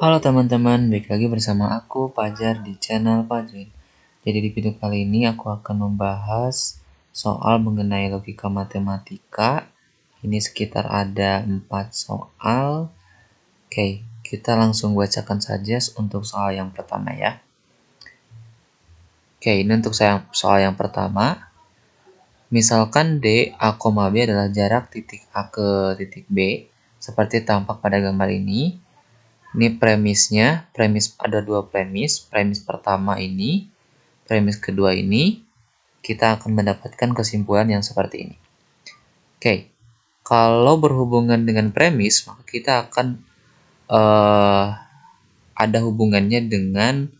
Halo teman-teman, balik lagi bersama aku Fajar di channel Fajrin. Jadi di video kali ini aku akan membahas soal mengenai logika matematika. Ini sekitar ada 4 soal. Oke, kita langsung bacakan saja untuk soal yang pertama ya. Oke, ini untuk soal yang pertama. Misalkan D, A, B adalah jarak titik A ke titik B, seperti tampak pada gambar ini. Ini premisnya, ada dua premis. Premis pertama ini, premis kedua ini, kita akan mendapatkan kesimpulan yang seperti ini. Oke, kalau berhubungan dengan premis, maka kita akan ada hubungannya dengan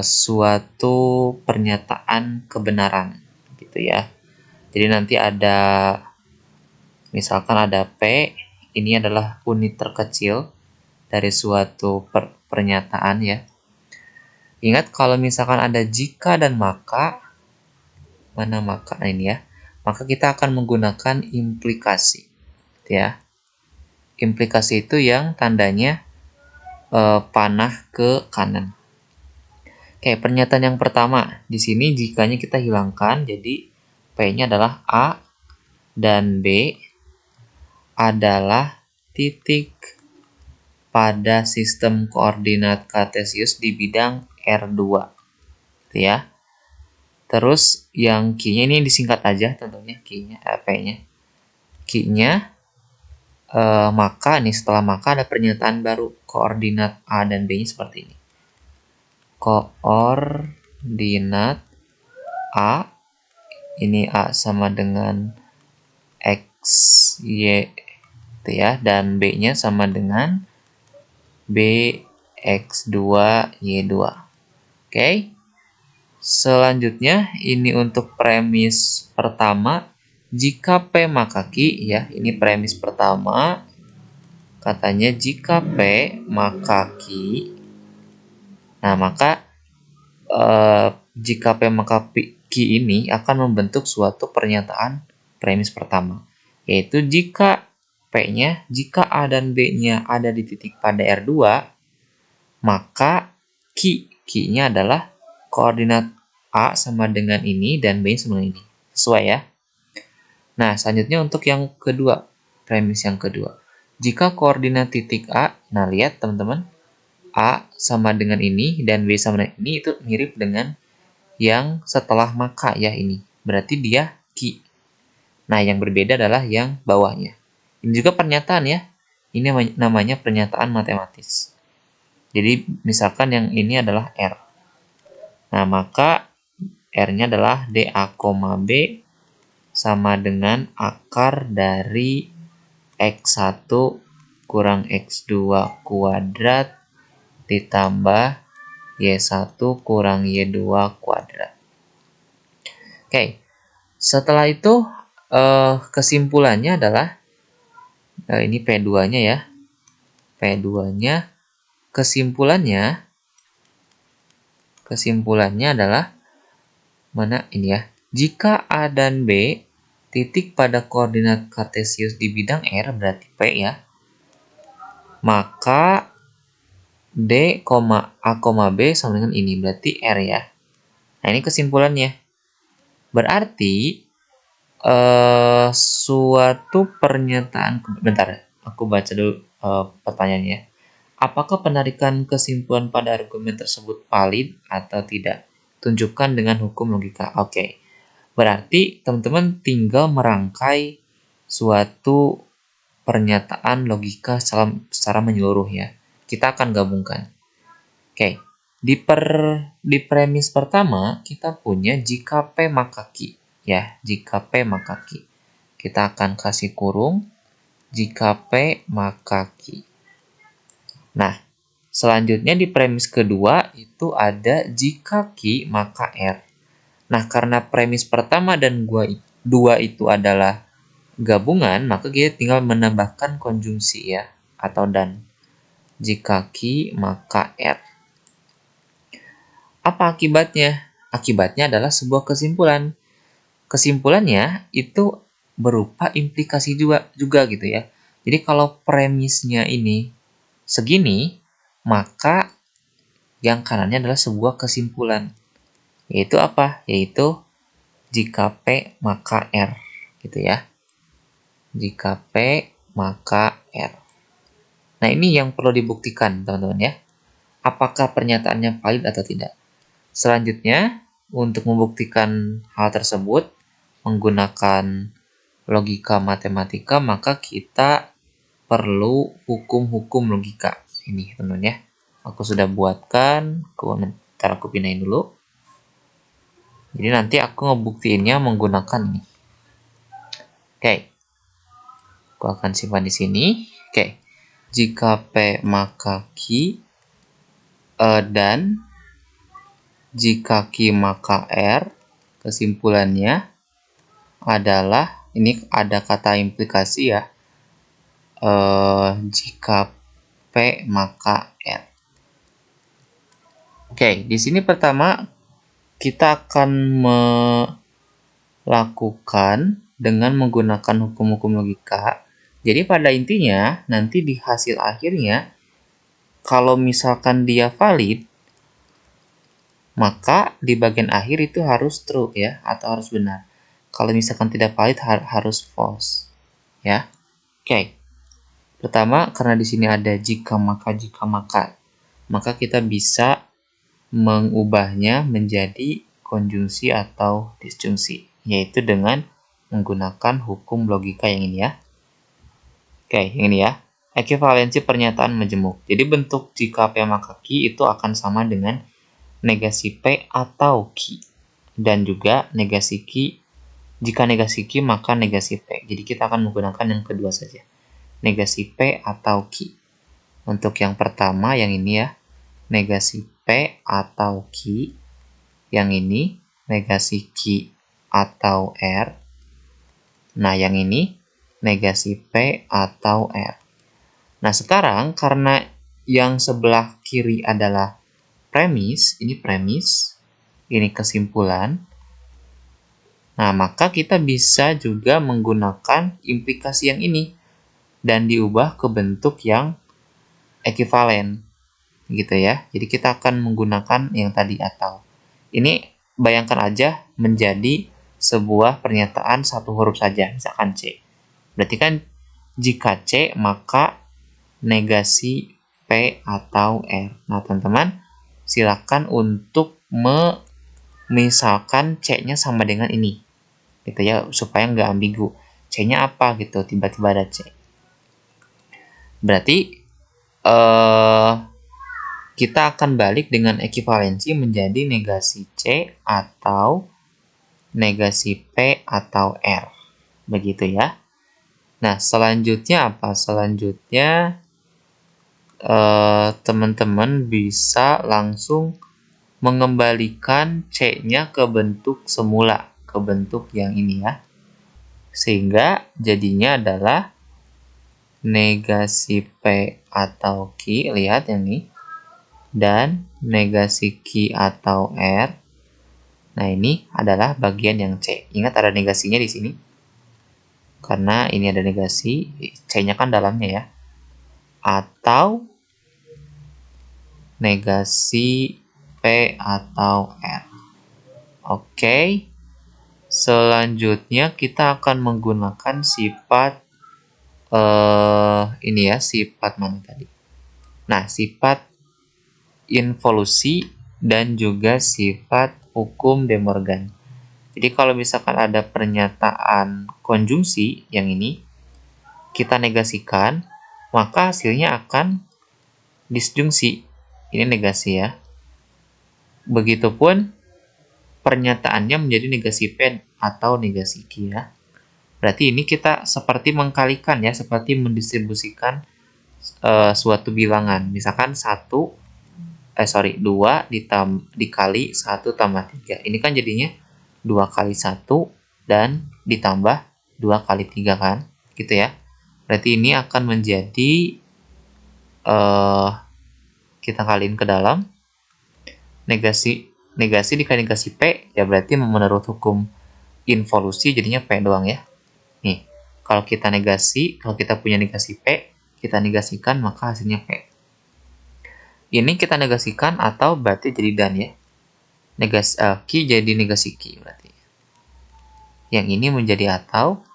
suatu pernyataan kebenaran, gitu ya. Jadi nanti ada, misalkan ada P, ini adalah unit terkecil dari suatu pernyataan ya. Ingat kalau misalkan ada jika dan maka, mana maka ini ya, maka kita akan menggunakan implikasi, ya. Implikasi itu yang tandanya panah ke kanan. Oke, pernyataan yang pertama di sini jikanya kita hilangkan, jadi P-nya adalah A dan B adalah titik pada sistem koordinat kartesius di bidang R2, gitu ya. Terus yang Q-nya ini disingkat aja tentunya, Q-nya, P-nya. Q-nya, maka nih setelah maka ada pernyataan baru, koordinat A dan B-nya seperti ini. Koordinat A, ini A sama dengan X, Y, gitu ya, dan B-nya sama dengan B, X2, Y2. Oke. Selanjutnya, ini untuk premis pertama, jika P maka Q, ya, ini premis pertama, katanya jika P maka Q, nah maka jika P maka Q ini akan membentuk suatu pernyataan premis pertama, yaitu jika P-nya, jika A dan B-nya ada di titik pada R2, maka Q-nya adalah koordinat A sama dengan ini dan B sama dengan ini. Sesuai ya? Nah, selanjutnya untuk yang kedua, premis yang kedua. Jika koordinat titik A, nah lihat teman-teman, A sama dengan ini dan B sama dengan ini itu mirip dengan yang setelah maka ya ini. Berarti dia Q. Nah, yang berbeda adalah yang bawahnya. Ini juga pernyataan ya. Ini namanya pernyataan matematis. Jadi, misalkan yang ini adalah R. Nah, maka R-nya adalah DA, B sama dengan akar dari X1 kurang X2 kuadrat ditambah Y1 kurang Y2 kuadrat. Oke, setelah itu kesimpulannya adalah, ini P2-nya ya. P2-nya, kesimpulannya adalah, mana ini ya, jika A dan B titik pada koordinat kartesius di bidang R, berarti P ya, maka D, A, B sama dengan ini, berarti R ya. Nah, ini kesimpulannya. Berarti suatu pernyataan, bentar, aku baca dulu pertanyaannya. Apakah penarikan kesimpulan pada argumen tersebut valid atau tidak? Tunjukkan dengan hukum logika. Oke. Berarti teman-teman tinggal merangkai suatu pernyataan logika secara menyeluruh ya. Kita akan gabungkan. Oke. Di premis pertama kita punya jika P maka Q. Ya, jika P maka Q. Kita akan kasih kurung jika P maka Q. Nah, selanjutnya di premis kedua itu ada jika Q maka R. Nah, karena premis pertama dan dua itu adalah gabungan, maka kita tinggal menambahkan konjungsi ya, atau dan. Jika Q maka R. Apa akibatnya? Akibatnya adalah sebuah kesimpulan. Kesimpulannya itu berupa implikasi juga gitu ya. Jadi kalau premisnya ini segini, maka yang kanannya adalah sebuah kesimpulan. Yaitu apa? Yaitu jika P maka R. Gitu ya. Jika P maka R. Nah, ini yang perlu dibuktikan, teman-teman ya. Apakah pernyataannya valid atau tidak. Selanjutnya, untuk membuktikan hal tersebut, menggunakan logika matematika, maka kita perlu hukum-hukum logika. Ini, teman-teman ya. Aku sudah buatkan, ntar aku pindahin dulu. Jadi nanti aku ngebuktiinnya menggunakan ini. Oke. Aku akan simpan di sini. Oke. Jika P maka Q, dan jika Q maka R, kesimpulannya adalah, ini ada kata implikasi ya, jika P maka R. Oke, di sini pertama kita akan melakukan dengan menggunakan hukum-hukum logika. Jadi pada intinya nanti di hasil akhirnya kalau misalkan dia valid, maka di bagian akhir itu harus true ya, atau harus benar. Kalau misalkan tidak valid harus false ya. Oke. Pertama, karena di sini ada jika maka kita bisa mengubahnya menjadi konjungsi atau disjungsi, yaitu dengan menggunakan hukum logika yang ini ya. Oke, yang ini ya. Ekivalensi pernyataan majemuk. Jadi bentuk jika P maka Q itu akan sama dengan negasi P atau Q. Dan juga negasi Q, jika negasi Q maka negasi P. Jadi kita akan menggunakan yang kedua saja. Negasi P atau Q. Untuk yang pertama yang ini ya, negasi P atau Q. Yang ini negasi Q atau R. Nah, yang ini negasi P atau R. Nah, sekarang karena yang sebelah kiri adalah premis, ini kesimpulan. Nah, maka kita bisa juga menggunakan implikasi yang ini dan diubah ke bentuk yang ekivalen. Gitu ya. Jadi kita akan menggunakan yang tadi atau. Ini bayangkan aja menjadi sebuah pernyataan satu huruf saja, misalkan C. Berarti kan jika C maka negasi P atau R. Nah, teman-teman, silakan untuk misalkan C-nya sama dengan ini. Gitu ya, supaya nggak ambigu. C-nya apa gitu, tiba-tiba ada C. Berarti kita akan balik dengan ekivalensi menjadi negasi C atau negasi P atau R. Begitu ya. Nah, selanjutnya apa? Selanjutnya teman-teman bisa langsung mengembalikan C-nya ke bentuk semula, ke bentuk yang ini ya. Sehingga jadinya adalah negasi P atau Q, lihat yang ini, dan negasi Q atau R. Nah, ini adalah bagian yang C. Ingat ada negasinya di sini. Karena ini ada negasi, C-nya kan dalamnya ya. Atau negasi P atau R. Oke. Selanjutnya kita akan menggunakan sifat ini ya, sifat mana tadi? Nah, sifat involusi dan juga sifat hukum De Morgan. Jadi kalau misalkan ada pernyataan konjungsi yang ini kita negasikan, maka hasilnya akan disjungsi. Ini negasi ya. Begitupun pernyataannya menjadi negasi P atau negasi Q ya. Berarti ini kita seperti mengkalikan ya, seperti mendistribusikan suatu bilangan. Misalkan 2 dikali 1 tambah 3. Ini kan jadinya 2 kali 1 dan ditambah 2 kali 3 kan. Gitu ya. Berarti ini akan menjadi kita kaliin ke dalam negasi dikali negasi P ya, berarti menurut hukum involusi jadinya P doang ya. Nih, kalau kita punya negasi P, kita negasikan maka hasilnya P. Ini kita negasikan atau berarti jadi dan ya. Ki jadi negasi ki berarti. Yang ini menjadi atau,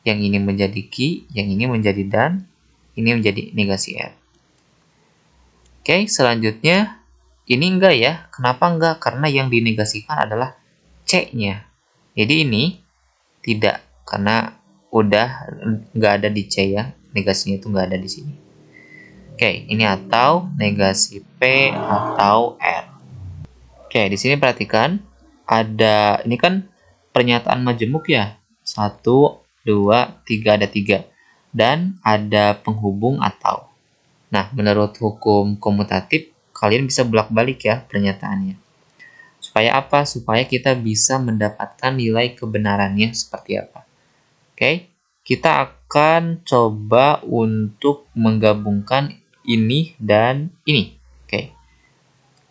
yang ini menjadi ki, yang ini menjadi dan, ini menjadi negasi R. Oke, selanjutnya ini enggak ya. Kenapa enggak? Karena yang dinegasikan adalah C-nya. Jadi ini tidak, karena udah nggak ada di C ya. Negasinya itu nggak ada di sini. Oke, ini atau negasi P atau R. Oke, di sini perhatikan ada, ini kan pernyataan majemuk ya. 1, 2, 3, ada 3. Dan ada penghubung atau. Nah, menurut hukum komutatif, kalian bisa bolak-balik ya pernyataannya. Supaya apa? Supaya kita bisa mendapatkan nilai kebenarannya seperti apa. Oke, kita akan coba untuk menggabungkan ini dan ini. Oke,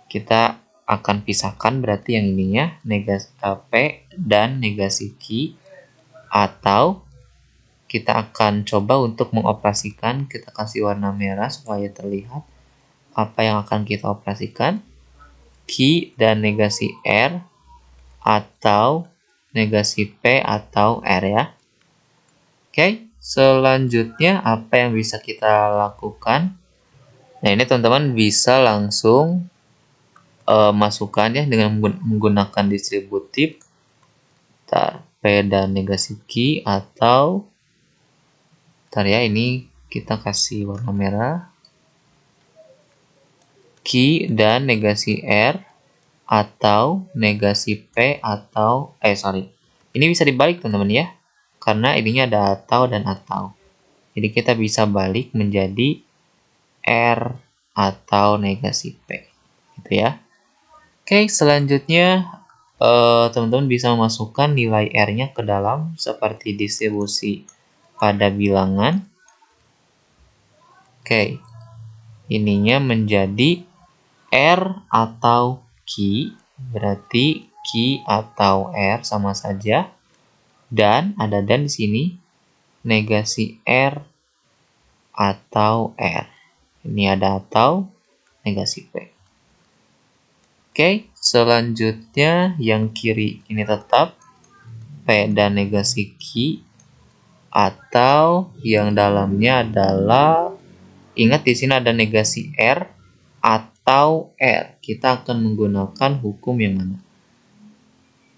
kita akan pisahkan berarti yang ininya negasi P dan negasi Q, atau kita akan coba untuk mengoperasikan. Kita kasih warna merah supaya terlihat apa yang akan kita operasikan. Q dan negasi R atau negasi P atau R ya. Oke, selanjutnya apa yang bisa kita lakukan? Nah, ini teman-teman bisa langsung masukkan ya dengan menggunakan distributif P dan negasi Q, atau ntar ya, ini kita kasih warna merah, Q dan negasi R atau negasi P atau ini bisa dibalik teman-teman ya, karena ininya ada atau dan atau. Jadi kita bisa balik menjadi R atau negasi P gitu ya. Oke, selanjutnya teman-teman bisa memasukkan nilai R-nya ke dalam seperti distribusi pada bilangan. Oke, ininya menjadi R atau Q, berarti Q atau R sama saja. Dan ada dan di sini, negasi R atau R. Ini ada atau negasi P. Oke, selanjutnya yang kiri ini tetap P dan negasi Q, atau yang dalamnya adalah, ingat di sini ada negasi R atau R. Kita akan menggunakan hukum yang mana?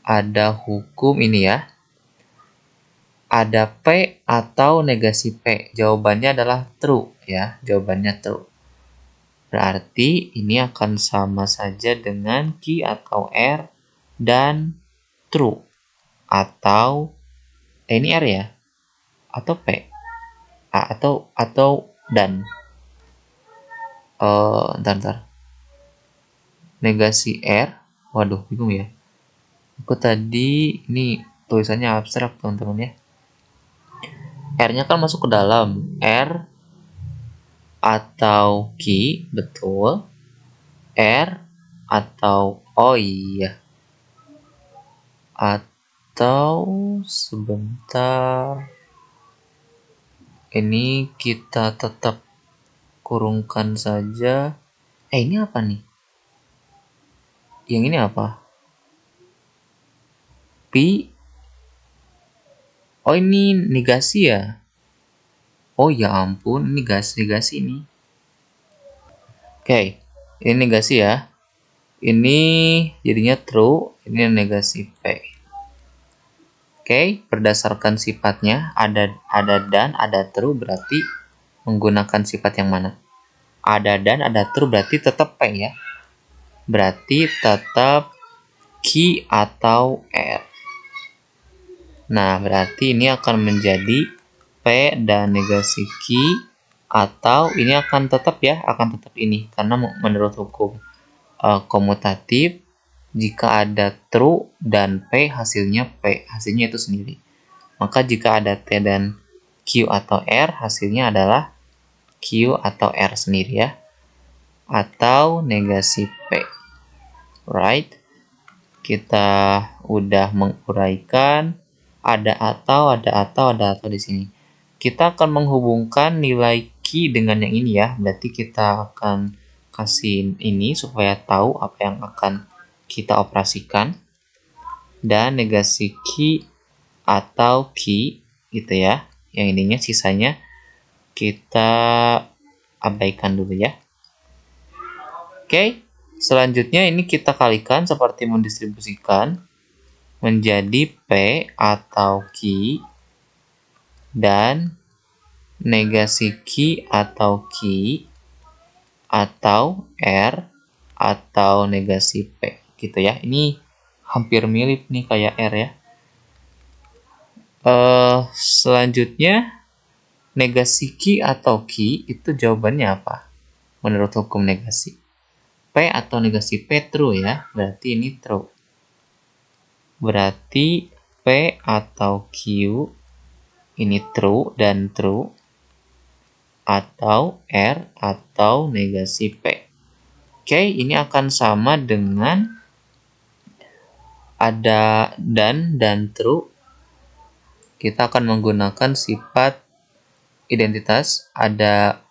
Ada hukum ini ya. Ada P atau negasi P. Jawabannya adalah true ya. Jawabannya true. Berarti ini akan sama saja dengan Q atau R dan true. Atau ini R ya. Atau P. Atau dan. Ntar. Negasi R. Waduh, bingung ya. Aku tadi ini tulisannya abstrak teman-teman ya. R-nya kan masuk ke dalam. R atau Q, betul. R atau, oh iya. Atau sebentar. Ini kita tetap kurungkan saja. Ini apa nih? Yang ini apa? P. Oh, ini negasi ya? Oh ya ampun, ini negasi ini. Oke, ini negasi ya. Ini jadinya true, ini negasi P. Oke, berdasarkan sifatnya ada dan ada true, berarti menggunakan sifat yang mana? Ada dan ada true, berarti tetap P ya. Berarti tetap Q atau R. Nah, berarti ini akan menjadi P dan negasi Q, atau ini akan tetap ya, akan tetap ini. Karena menurut hukum komutatif, jika ada true dan P, hasilnya P, hasilnya itu sendiri. Maka jika ada T dan Q atau R, hasilnya adalah Q atau R sendiri ya. Atau negasi P. Right? Kita udah menguraikan ada atau di sini. Kita akan menghubungkan nilai Q dengan yang ini ya. Berarti kita akan kasih ini supaya tahu apa yang akan kita operasikan. Dan negasi Q atau Q gitu ya. Yang ininya sisanya kita abaikan dulu ya. Oke, selanjutnya ini kita kalikan seperti mendistribusikan menjadi P atau Q dan negasi Q atau Q atau R atau negasi P gitu ya. Ini hampir mirip nih kayak R ya. Selanjutnya negasi Q atau Q itu jawabannya apa? Menurut hukum negasi. P atau negasi P true ya. Berarti ini true. Berarti P atau Q ini true dan true. Atau R atau negasi P. Oke, ini akan sama dengan ada dan true. Kita akan menggunakan sifat identitas ada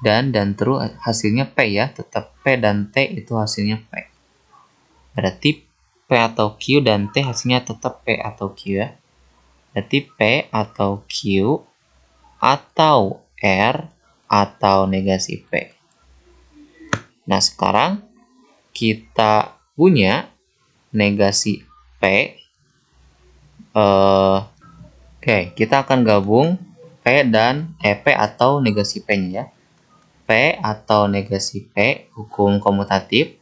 dan true, hasilnya P ya, tetap P dan T itu hasilnya P. Berarti P atau Q dan T hasilnya tetap P atau Q ya. Berarti P atau Q atau R atau negasi P. Nah, sekarang kita punya negasi P. Oke, kita akan gabung P dan P atau negasi P-nya ya. P atau negasi P, hukum komutatif.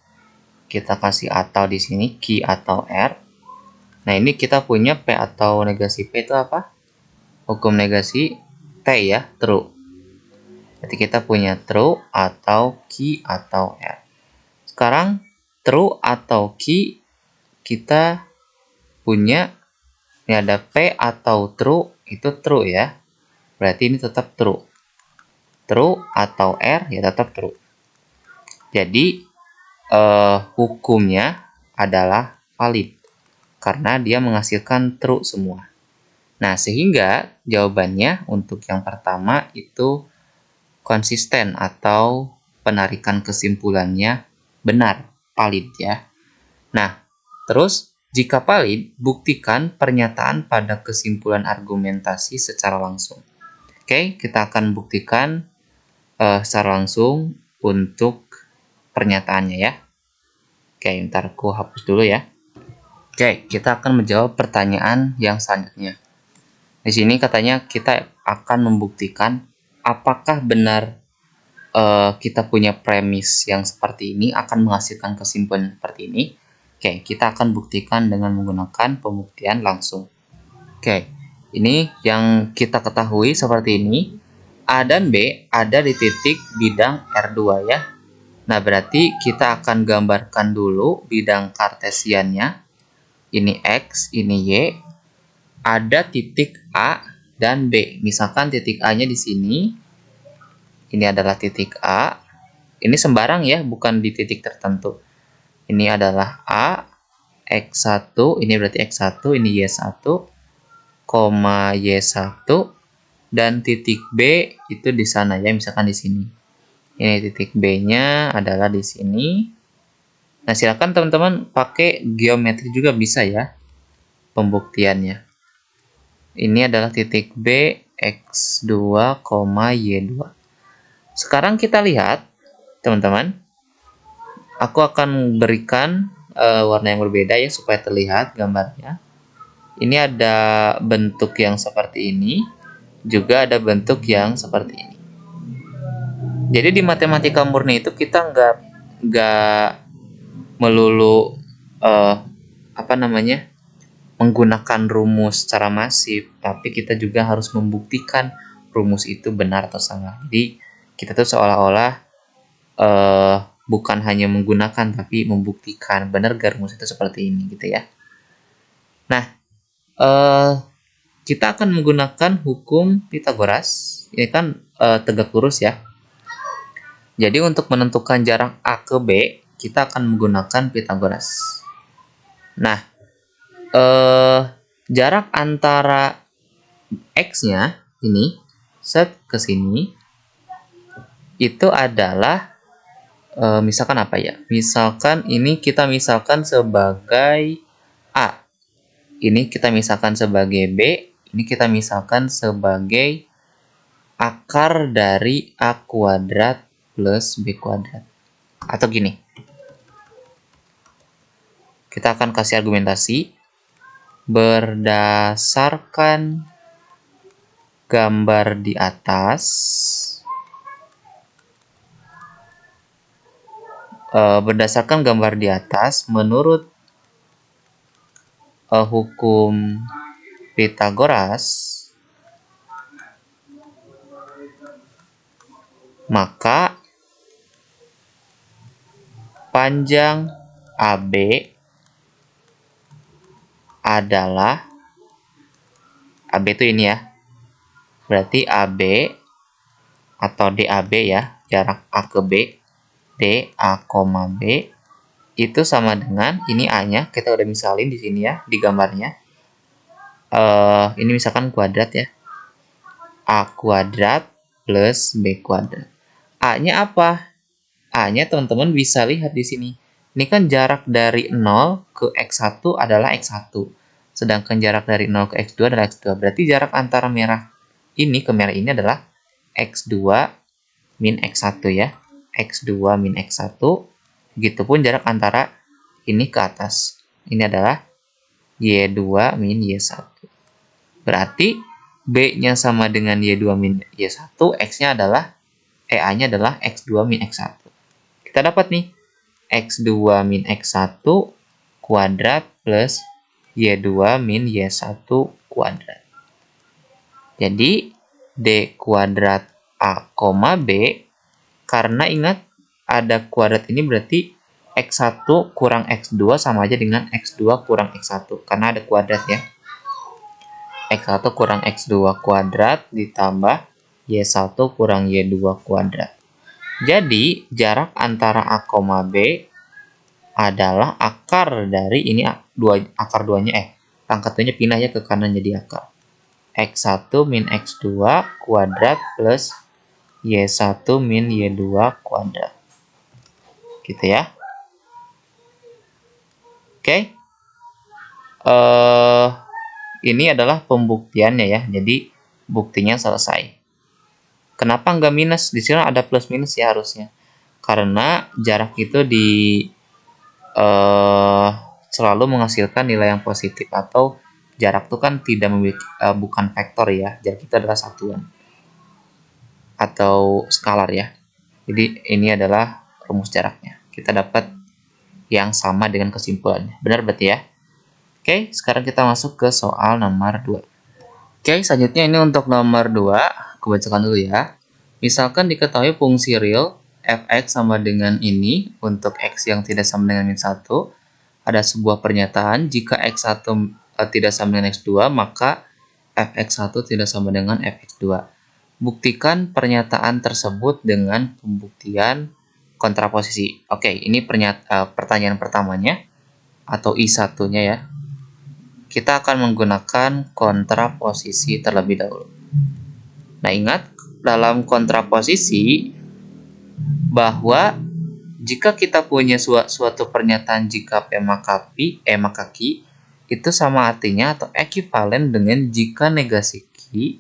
Kita kasih atau di sini, Q atau R. Nah, ini kita punya P atau negasi P itu apa? Hukum negasi T ya, true. Jadi kita punya true atau Q atau R. Sekarang, true atau Q kita punya, ini ada P atau true, itu true ya. Berarti ini tetap true. True atau R ya tetap true. Jadi hukumnya adalah valid karena dia menghasilkan true semua. Nah, sehingga jawabannya untuk yang pertama itu konsisten atau penarikan kesimpulannya benar, valid ya. Nah, terus jika valid, buktikan pernyataan pada kesimpulan argumentasi secara langsung. Oke, kita akan buktikan secara langsung untuk pernyataannya ya. Oke, ntar aku hapus dulu ya. Oke, kita akan menjawab pertanyaan yang selanjutnya. Di sini katanya kita akan membuktikan apakah benar kita punya premis yang seperti ini akan menghasilkan kesimpulan seperti ini. Oke, kita akan buktikan dengan menggunakan pembuktian langsung. Oke, ini yang kita ketahui seperti ini. A dan B ada di titik bidang R2 ya. Nah, berarti kita akan gambarkan dulu bidang kartesiannya. Ini X, ini Y. Ada titik A dan B. Misalkan titik A-nya di sini. Ini adalah titik A. Ini sembarang ya, bukan di titik tertentu. Ini adalah A, X1, ini berarti X1, ini Y1, koma Y1, dan titik B itu di sana ya, misalkan di sini. Ini titik B-nya adalah di sini. Nah, silakan teman-teman pakai geometri juga bisa ya pembuktiannya. Ini adalah titik B, X2, Y2. Sekarang kita lihat, teman-teman. Aku akan berikan warna yang berbeda ya supaya terlihat gambarnya. Ini ada bentuk yang seperti ini, juga ada bentuk yang seperti ini. Jadi di matematika murni itu kita nggak melulu menggunakan rumus secara masif, tapi kita juga harus membuktikan rumus itu benar atau salah. Jadi kita tuh seolah-olah bukan hanya menggunakan tapi membuktikan benar gak rumus itu seperti ini gitu ya. Nah, kita akan menggunakan hukum Pythagoras. Ini kan tegak lurus ya. Jadi untuk menentukan jarak A ke B, kita akan menggunakan Pythagoras. Nah, jarak antara X-nya ini set ke sini itu adalah Misalkan apa ya? Misalkan ini kita misalkan sebagai A. Ini kita misalkan sebagai B. Ini kita misalkan sebagai akar dari A kuadrat plus B kuadrat. Atau gini. Kita akan kasih argumentasi. Berdasarkan gambar di atas, menurut hukum Pythagoras, maka panjang AB adalah, AB itu ini ya, berarti AB atau DAB ya, jarak A ke B, DA, B, itu sama dengan, ini A-nya, kita udah misalin di sini ya, di gambarnya. Ini misalkan kuadrat ya. A kuadrat plus B kuadrat. A-nya apa? A-nya teman-teman bisa lihat di sini. Ini kan jarak dari 0 ke X1 adalah X1. Sedangkan jarak dari 0 ke X2 adalah X2. Berarti jarak antara merah ini ke merah ini adalah X2 min X1 ya. X2 min X1. Begitupun jarak antara ini ke atas. Ini adalah Y2 min Y1. Berarti B-nya sama dengan Y2 min Y1. X-nya adalah, A-nya adalah X2 min X1. Kita dapat nih X2 min X1 kuadrat plus Y2 min Y1 kuadrat. Jadi D kuadrat A, B, karena ingat ada kuadrat ini berarti X1 kurang X2 sama aja dengan X2 kurang X1. Karena ada kuadrat ya. X1 kurang X2 kuadrat ditambah Y1 kurang Y2 kuadrat. Jadi, jarak antara A, B adalah akar dari ini akar 2-nya, pangkat 2-nya pindah ya ke kanan jadi akar. X1 min X2 kuadrat plus Y1 min Y2 kuadrat. Gitu ya. Oke. Ini adalah pembuktiannya ya. Jadi, buktinya selesai. Kenapa nggak minus? Di sini ada plus minus ya harusnya. Karena jarak itu selalu menghasilkan nilai yang positif, atau jarak itu kan tidak memiliki bukan vektor ya. Jarak itu adalah satuan atau skalar ya. Jadi ini adalah rumus jaraknya. Kita dapat yang sama dengan kesimpulannya. Benar berarti ya? Oke, sekarang kita masuk ke soal nomor 2. Oke, selanjutnya ini untuk nomor 2. Kebacakan dulu ya. Misalkan diketahui fungsi real fx sama dengan ini untuk x yang tidak sama dengan min 1. Ada sebuah pernyataan jika x1 tidak sama dengan x2, maka fx1 tidak sama dengan fx2. Buktikan pernyataan tersebut dengan pembuktian kontraposisi. Oke, ini pertanyaan pertamanya atau I1-nya ya. Kita akan menggunakan kontraposisi terlebih dahulu. Nah, ingat dalam kontraposisi bahwa jika kita punya suatu pernyataan jika P maka Q itu sama artinya atau ekuivalen dengan jika negasi Q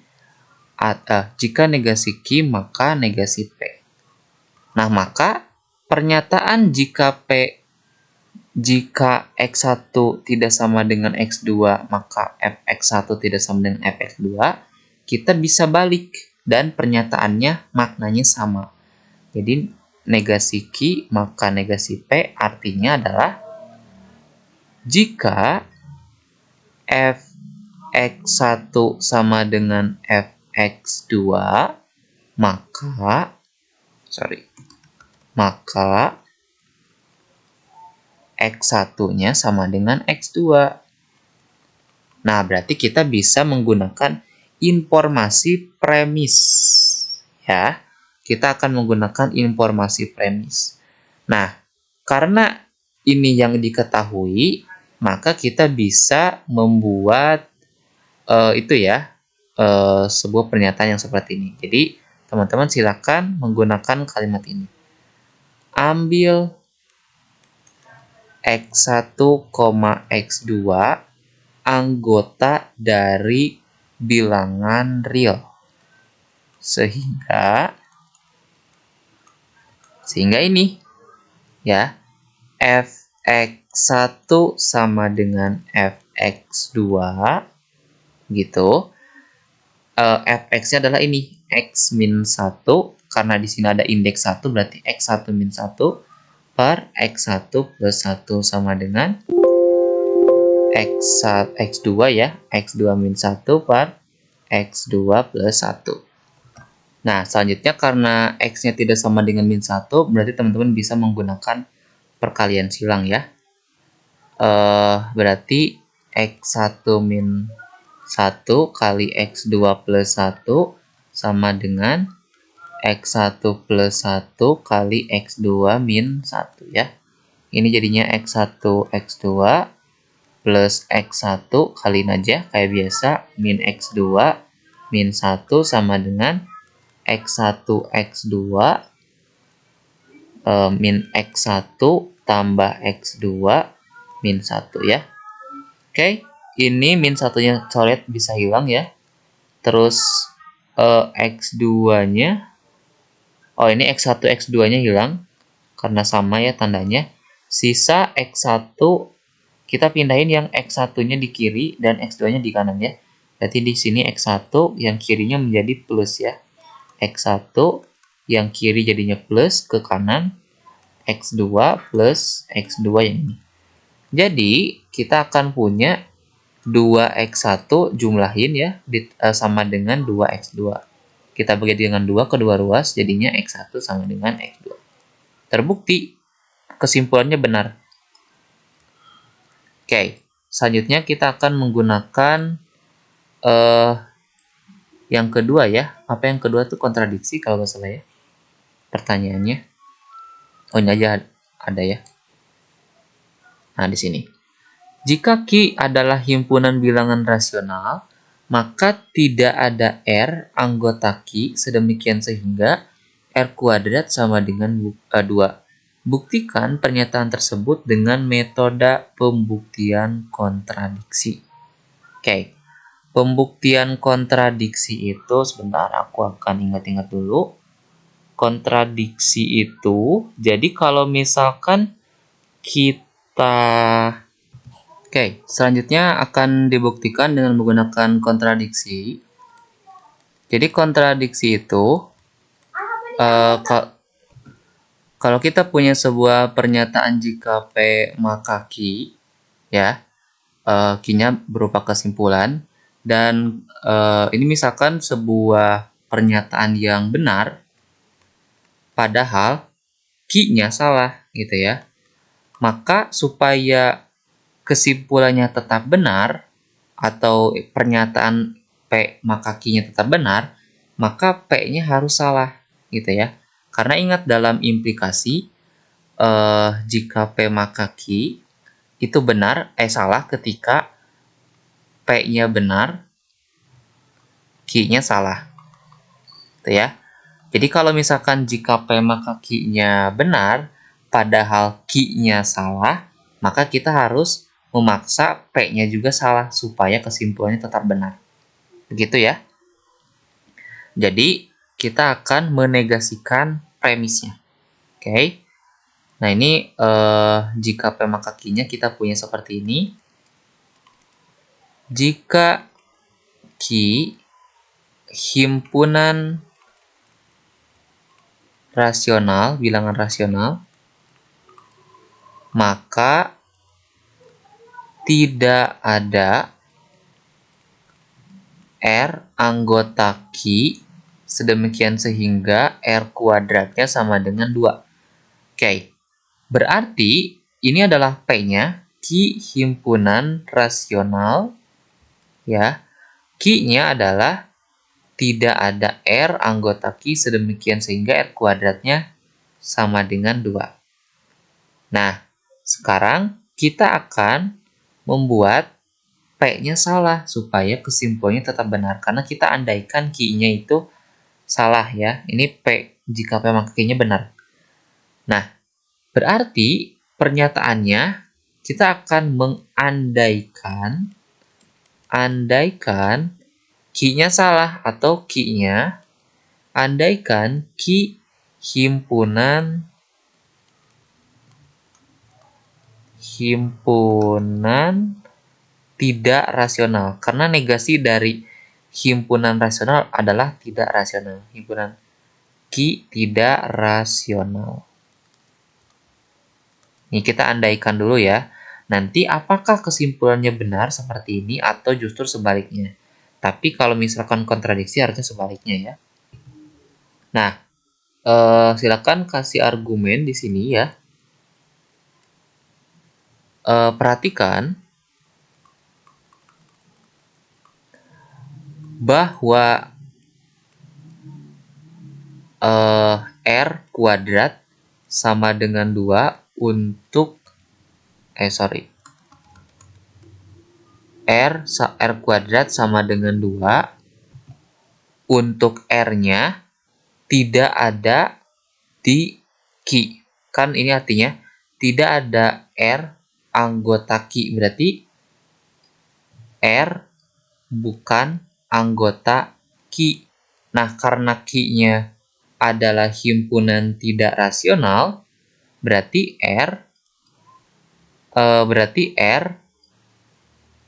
maka negasi P. Nah, maka pernyataan jika X1 tidak sama dengan X2 maka Fx1 tidak sama dengan Fx2, kita bisa balik dan pernyataannya maknanya sama. Jadi negasi Q maka negasi P artinya adalah jika Fx1 sama dengan Fx2 maka X1-nya sama dengan X2. Nah, berarti kita bisa menggunakan informasi premis. Ya, kita akan menggunakan informasi premis. Nah, karena ini yang diketahui, maka kita bisa membuat sebuah pernyataan yang seperti ini. Jadi, teman-teman silakan menggunakan kalimat ini. ambil X1, X2 anggota dari bilangan real. Sehingga ini ya, fx1 sama dengan fx2 gitu. Fx-nya adalah ini, x min 1, karena di sini ada indeks 1, berarti x1 min 1 per x1 plus 1 sama dengan x2 ya, x2 min 1 per x2 plus 1. Nah, selanjutnya karena x-nya tidak sama dengan min 1, berarti teman-teman bisa menggunakan perkalian silang ya. Berarti x1 min 1 kali x2 plus 1 sama dengan x1 plus 1 kali x2 min 1 ya. Ini jadinya x1 x2 plus x1 kaliin aja kayak biasa, min x2 min 1 sama dengan x1 x2 min x1 tambah x2 min 1 ya. Oke. Ini min satunya coret bisa hilang ya. Terus X2-nya, ini X1, X2-nya hilang karena sama ya tandanya. Sisa X1 kita pindahin yang X1-nya di kiri dan X2-nya di kanan ya. Berarti di sini X1 yang kirinya menjadi plus ya. X1 yang kiri jadinya plus ke kanan, X2 plus X2 yang ini. Jadi kita akan punya 2x1 jumlahin ya, sama dengan 2x2. Kita bagi dengan 2 kedua ruas, jadinya x1 sama dengan x2. Terbukti, kesimpulannya benar. Oke, selanjutnya kita akan menggunakan yang kedua ya. Apa yang kedua tuh kontradiksi kalau nggak salah ya. Pertanyaannya. Oh, ini aja ada ya. Nah, di sini. Jika Q adalah himpunan bilangan rasional, maka tidak ada R anggota Q sedemikian sehingga R kuadrat sama dengan 2. Buktikan pernyataan tersebut dengan metode pembuktian kontradiksi. Oke, pembuktian kontradiksi itu, sebentar aku akan ingat-ingat dulu. Kontradiksi itu, jadi kalau misalkan kita... Oke, selanjutnya akan dibuktikan dengan menggunakan kontradiksi. Jadi kontradiksi itu, kalau kita punya sebuah pernyataan jika P maka Q, ya, Q-nya berupa kesimpulan, dan ini misalkan sebuah pernyataan yang benar, padahal Q-nya salah, gitu ya. Maka supaya kesimpulannya tetap benar atau pernyataan P maka Q-nya tetap benar, maka P-nya harus salah gitu ya. Karena ingat dalam implikasi jika P maka Q itu benar, salah ketika P-nya benar, Q-nya salah. Gitu ya. Jadi kalau misalkan jika P maka Q-nya benar, padahal Q-nya salah, maka kita harus memaksa P-nya juga salah supaya kesimpulannya tetap benar. Begitu ya. Jadi, kita akan menegasikan premisnya. Oke. Nah, ini jika P maka Q-nya kita punya seperti ini. Jika Q himpunan rasional, bilangan rasional, maka tidak ada R anggota Q sedemikian sehingga R kuadratnya sama dengan 2. Oke, berarti ini adalah P-nya, Q himpunan rasional, ya. Q-nya adalah tidak ada R anggota Q sedemikian sehingga R kuadratnya sama dengan 2. Nah, sekarang kita akan membuat P-nya salah supaya kesimpulannya tetap benar. Karena kita andaikan Q-nya itu salah ya. Ini P, jika P maka Q-nya benar. Nah, Berarti pernyataannya kita akan andaikan key-nya salah atau andaikan key himpunan tidak rasional. Karena negasi dari himpunan rasional adalah tidak rasional. Himpunan key tidak rasional. Ini kita andaikan dulu ya. Nanti apakah kesimpulannya benar seperti ini atau justru sebaliknya. Tapi kalau misalkan kontradiksi harusnya sebaliknya ya. Nah, silakan kasih argumen di sini ya. Perhatikan bahwa R kuadrat sama dengan 2 untuk R kuadrat sama dengan 2 untuk R-nya tidak ada di Q. Kan ini artinya tidak ada R anggota Q. Berarti R bukan anggota Q. Nah, karena Q-nya adalah himpunan tidak rasional, berarti R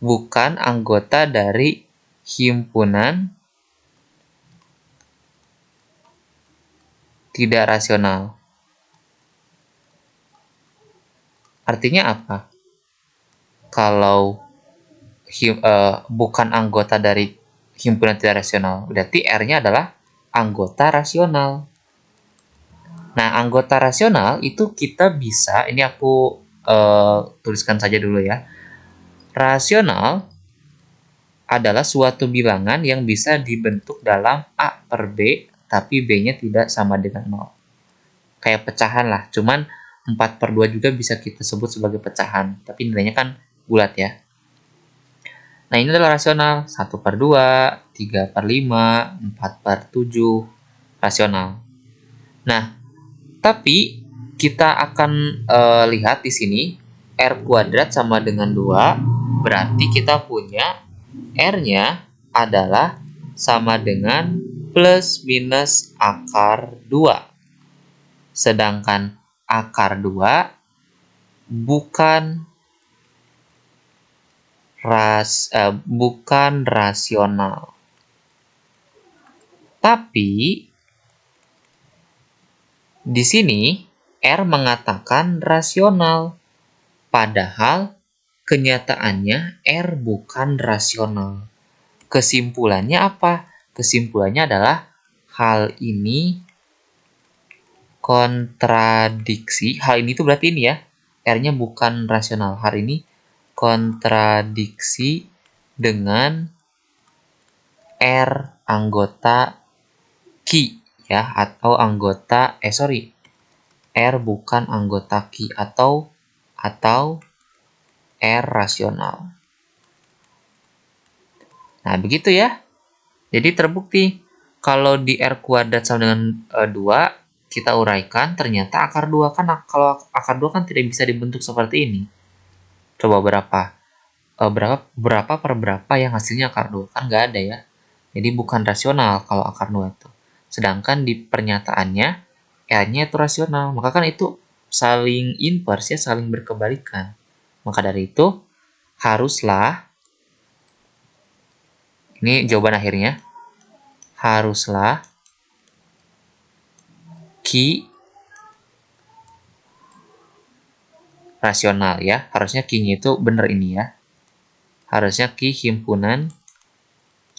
bukan anggota dari himpunan tidak rasional. Artinya apa? Kalau bukan anggota dari himpunan tidak rasional, berarti R-nya adalah anggota rasional. Nah, anggota rasional itu kita bisa, ini aku tuliskan saja dulu ya. Rasional adalah suatu bilangan yang bisa dibentuk dalam A per B, tapi B-nya tidak sama dengan 0. Kayak pecahan lah, cuman 4 per 2 juga bisa kita sebut sebagai pecahan, tapi nilainya kan bulat ya. Nah, ini adalah rasional, 1 per 2, 3 per 5, 4 per 7, rasional. Nah, tapi kita akan lihat di sini, R kuadrat sama dengan 2, berarti kita punya R-nya adalah sama dengan plus minus akar 2. Sedangkan akar 2 bukan rasional. Tapi di sini R mengatakan rasional. Padahal kenyataannya R bukan rasional. Kesimpulannya apa? Kesimpulannya adalah hal ini kontradiksi. Hal ini tuh berarti ini ya. R-nya bukan rasional. Hal ini kontradiksi dengan R anggota Q ya, atau anggota R bukan anggota Q atau R rasional. Nah, begitu ya. Jadi terbukti kalau di R kuadrat sama dengan 2, kita uraikan ternyata akar 2 kan, kalau akar 2 kan tidak bisa dibentuk seperti ini. Coba berapa per berapa yang hasilnya akar 2? Kan nggak ada ya. Jadi bukan rasional kalau akar 2 itu. Sedangkan di pernyataannya R-nya itu rasional. Maka kan itu saling inverse ya, saling berkebalikan. Maka dari itu haruslah, ini jawaban akhirnya, haruslah Q rasional ya. Harusnya Q-nya itu benar ini ya. Harusnya Q himpunan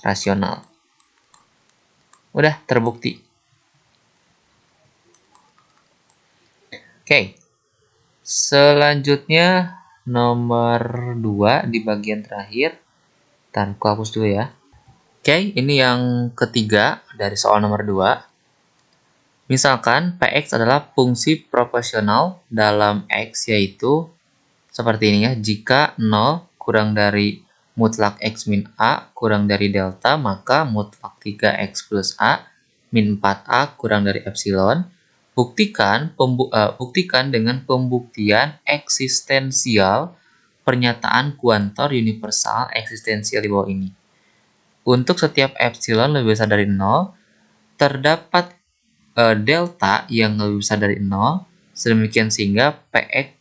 rasional. Udah terbukti. Oke. Selanjutnya nomor 2 di bagian terakhir. Ntar aku hapus dulu ya. Oke, ini yang ketiga dari soal nomor 2. Misalkan Px adalah fungsi proporsional dalam X, yaitu seperti ini ya. Jika 0 kurang dari mutlak X min A kurang dari delta, maka mutlak 3X plus A min 4A kurang dari epsilon, buktikan dengan pembuktian eksistensial pernyataan kuantor universal eksistensial di bawah ini. Untuk setiap epsilon lebih besar dari 0, terdapat delta yang lebih besar dari 0, sedemikian sehingga Px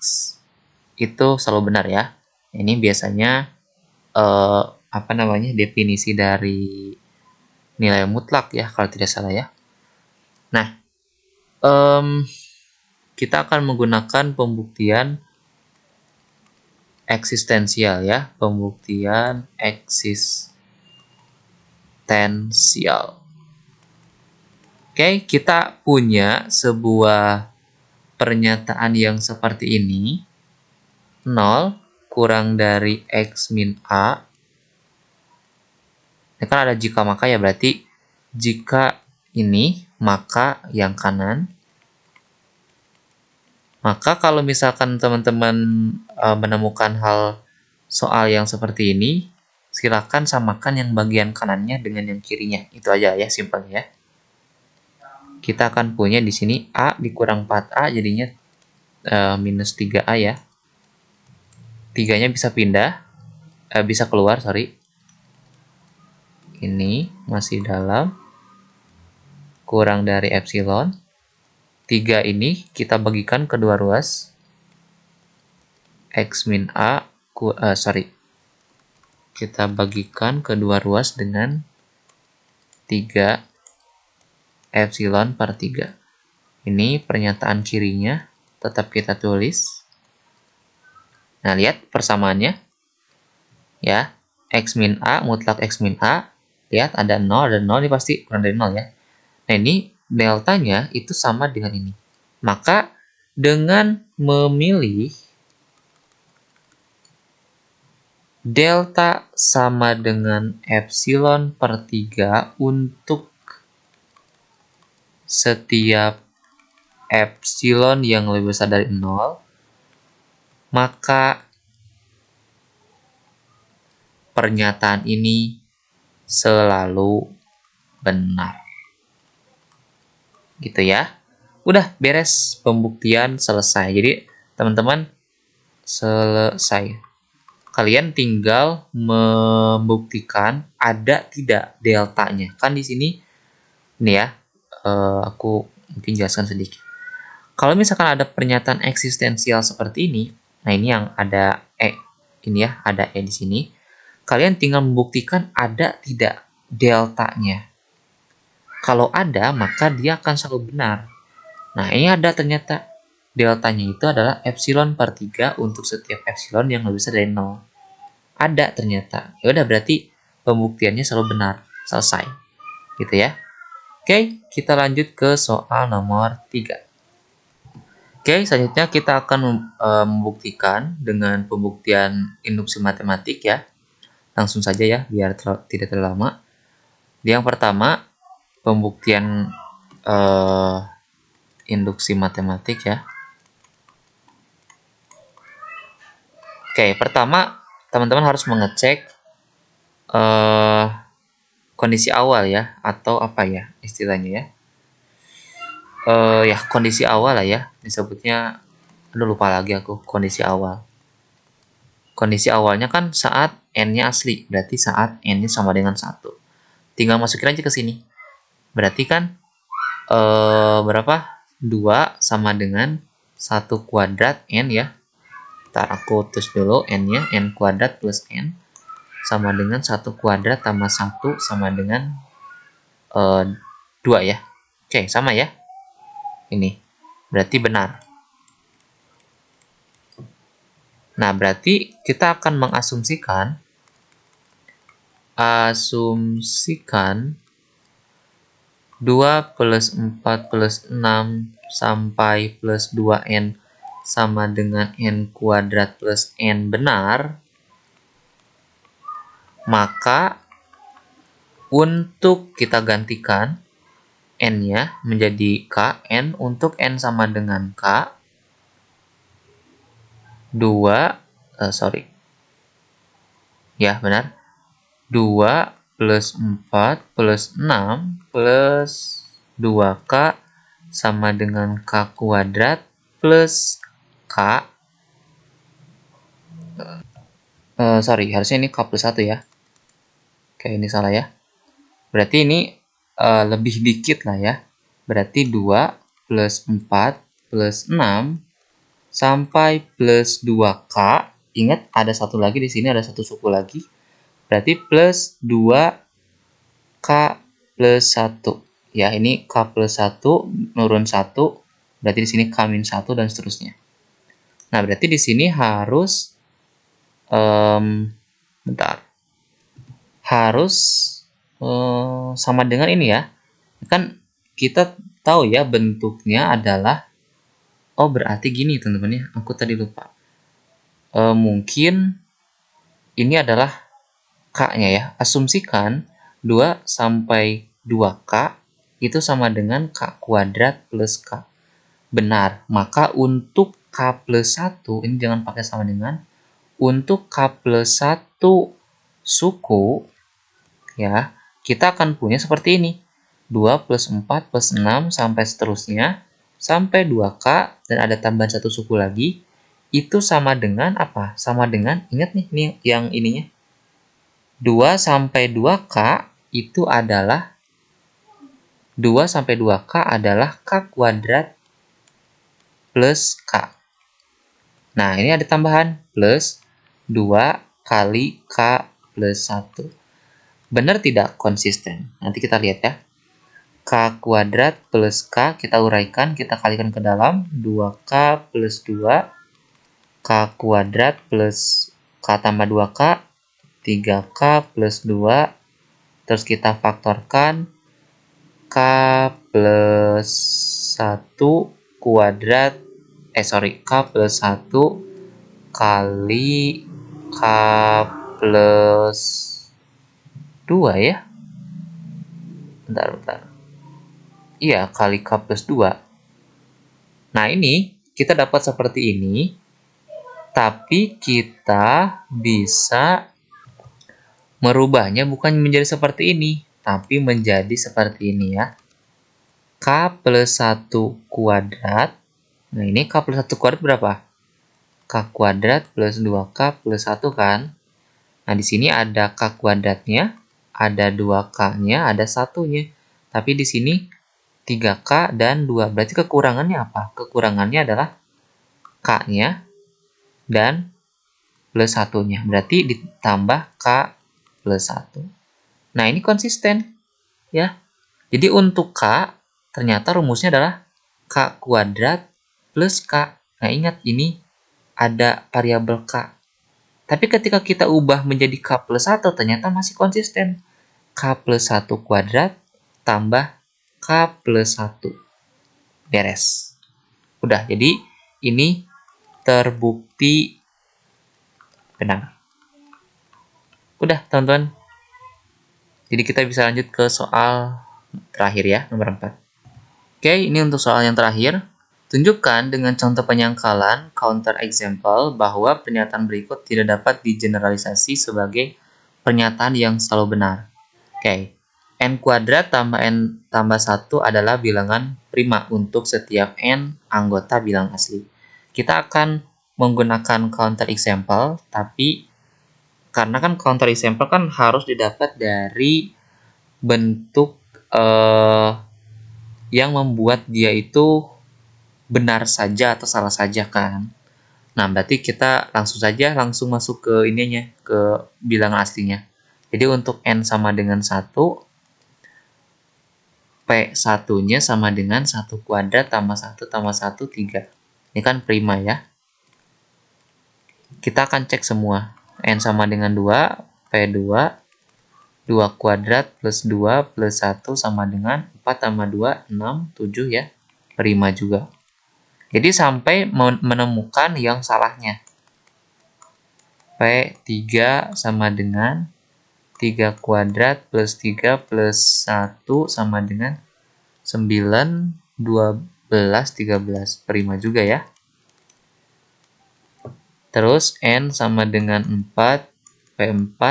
itu selalu benar ya. Ini biasanya definisi dari nilai mutlak ya kalau tidak salah ya. Nah, kita akan menggunakan pembuktian eksistensial ya, pembuktian eksistensial. Oke, kita punya sebuah pernyataan yang seperti ini. 0 kurang dari X min A. Ini kan ada jika maka ya, berarti jika ini maka yang kanan. Maka kalau misalkan teman-teman menemukan hal soal yang seperti ini, silakan samakan yang bagian kanannya dengan yang kirinya. Itu aja ya, simpelnya ya. Kita akan punya di sini A dikurang 4A jadinya minus 3A ya. 3-nya bisa pindah, bisa keluar, sorry. Ini masih dalam, kurang dari epsilon. 3 ini kita bagikan kedua ruas. X min A, kita bagikan kedua ruas dengan 3 epsilon per 3. Ini pernyataan kirinya, tetap kita tulis. Nah, lihat persamaannya. Ya, X min A, mutlak X min A. Lihat, ada 0, ini pasti kurang dari 0 ya. Nah, ini deltanya itu sama dengan ini. Maka, dengan memilih delta sama dengan epsilon per 3 untuk setiap epsilon yang lebih besar dari 0, maka pernyataan ini selalu benar. Gitu ya. Udah beres, pembuktian selesai. Jadi, teman-teman selesai. Kalian tinggal membuktikan ada tidak deltanya. Kan di sini ini ya, aku mungkin jelaskan sedikit. Kalau misalkan ada pernyataan eksistensial seperti ini, nah ini yang ada ini ya, ada di sini. Kalian tinggal membuktikan ada tidak deltanya. Kalau ada, maka dia akan selalu benar. Nah, ini ada ternyata deltanya itu adalah epsilon per 3 untuk setiap epsilon yang lebih besar dari 0. Ada ternyata. Ya udah, berarti pembuktiannya selalu benar. Selesai. Gitu ya. Oke, kita lanjut ke soal nomor 3. Oke, selanjutnya kita akan membuktikan dengan pembuktian induksi matematik ya. Langsung saja ya, biar tidak terlalu lama. Yang pertama, pembuktian induksi matematik ya. Oke, pertama teman-teman harus mengecek kondisi awal ya, atau apa ya istilahnya ya. Ya kondisi awal lah ya, disebutnya. Aduh, lupa lagi aku kondisi awal. Kondisi awalnya kan saat n-nya asli, berarti saat n-nya sama dengan 1. Tinggal masukin aja ke sini. Berarti kan berapa? 2 sama dengan 1 kuadrat n ya. Ntar aku tulis dulu n-nya, n kuadrat plus n sama dengan 1 kuadrat tambah 1 sama dengan 2 ya. Oke, sama ya. Ini berarti benar. Nah, berarti kita akan mengasumsikan 2 plus 4 plus 6 sampai plus 2n sama dengan n kuadrat plus n benar, maka untuk kita gantikan n-nya menjadi k, n untuk n sama dengan k, 2 plus 4 plus 6 plus 2k sama dengan K kuadrat plus K. Sorry, harusnya ini K plus 1 ya. Oke, ini salah ya. Berarti ini lebih dikit lah ya. Berarti 2 plus 4 plus 6 sampai plus 2K. Ingat ada satu lagi di sini, ada satu suku lagi. Berarti plus 2K plus 1. Ya, ini K plus 1 nurun 1. Berarti di sini K min 1 dan seterusnya. Nah, berarti di sini harus bentar. Harus sama dengan ini ya. Kan kita tahu ya bentuknya adalah, oh berarti gini teman-teman ya, aku tadi lupa. Mungkin ini adalah K-nya ya. Asumsikan 2 sampai 2K itu sama dengan K kuadrat plus K. Benar, maka untuk K plus 1, ini jangan pakai sama dengan, untuk K plus 1 suku, ya, kita akan punya seperti ini. 2 plus 4 plus 6 sampai seterusnya, sampai 2K, dan ada tambahan satu suku lagi, itu sama dengan apa? Sama dengan, ingat nih, ini yang ininya. 2 sampai 2K itu adalah 2 sampai 2K adalah K kuadrat plus K. Nah, ini ada tambahan plus 2 kali K plus 1. Benar tidak konsisten? Nanti kita lihat ya. K kuadrat plus K kita uraikan, kita kalikan ke dalam. 2K plus 2. K kuadrat plus K tambah 2K. 3K plus 2. Terus kita faktorkan. K plus 1 kuadrat. K plus 1 kali K plus 2 ya. Bentar. Iya, kali K plus 2. Nah, ini kita dapat seperti ini, tapi kita bisa merubahnya bukan menjadi seperti ini, tapi menjadi seperti ini ya. K plus 1 kuadrat. Nah, ini K plus 1 kuadrat berapa? K kuadrat plus 2K plus 1 kan? Nah, di sini ada K kuadratnya, ada 2K-nya, ada 1-nya. Tapi di sini 3K dan 2. Berarti kekurangannya apa? Kekurangannya adalah K-nya dan plus 1-nya. Berarti ditambah K plus 1. Nah, ini konsisten. Ya. Jadi untuk K, ternyata rumusnya adalah K kuadrat plus K. Nah, ingat ini ada variabel K. Tapi ketika kita ubah menjadi K plus 1, ternyata masih konsisten. K plus 1 kuadrat tambah K plus 1. Beres. Udah, jadi ini terbukti benar. Udah, teman-teman. Jadi kita bisa lanjut ke soal terakhir ya, nomor 4. Oke, ini untuk soal yang terakhir. Tunjukkan dengan contoh penyangkalan counter example bahwa pernyataan berikut tidak dapat digeneralisasi sebagai pernyataan yang selalu benar. Oke. N kuadrat tambah N tambah 1 adalah bilangan prima untuk setiap N anggota bilang asli. Kita akan menggunakan counter example, tapi karena kan counter example kan harus didapat dari bentuk yang membuat dia itu benar saja atau salah saja kan. Nah, berarti kita langsung masuk ke ininya, ke bilangan aslinya. Jadi untuk N sama dengan 1, P1-nya sama dengan 1 kuadrat tambah 1 tambah 1, 3. Ini kan prima ya. Kita akan cek semua. N sama dengan 2, P2, 2 kuadrat plus 2 plus 1 sama dengan 4 tambah 2, 6, 7 ya. Prima juga. Jadi sampai menemukan yang salahnya. P3 sama dengan 3 kuadrat plus 3 plus 1 sama dengan 9, 12, 13. Prima juga ya. Terus N sama dengan 4, P4,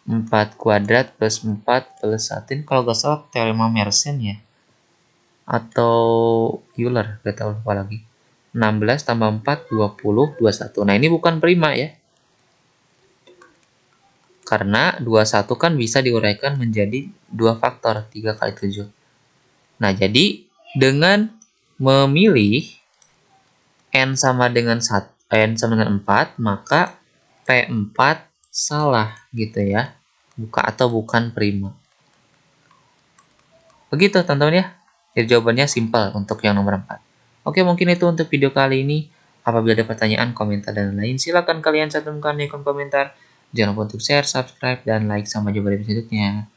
4 kuadrat plus 4 plus 1. Ini kalau nggak salah teorema Mersenne ya. atau Euler, gak tahu lupa lagi. 16 tambah 4, 20, 21. Nah, ini bukan prima ya. Karena 21 kan bisa diuraikan menjadi 2 faktor, 3 kali 7. Nah, jadi dengan memilih N sama dengan 4, maka P4 salah gitu ya. Bukan prima. Begitu teman-teman ya. Jadi jawabannya simpel untuk yang nomor 4. Oke, mungkin itu untuk video kali ini. Apabila ada pertanyaan, komentar, dan lain, silakan kalian cantumkan di kolom komentar. Jangan lupa untuk share, subscribe, dan like. Sampai jumpa di video selanjutnya.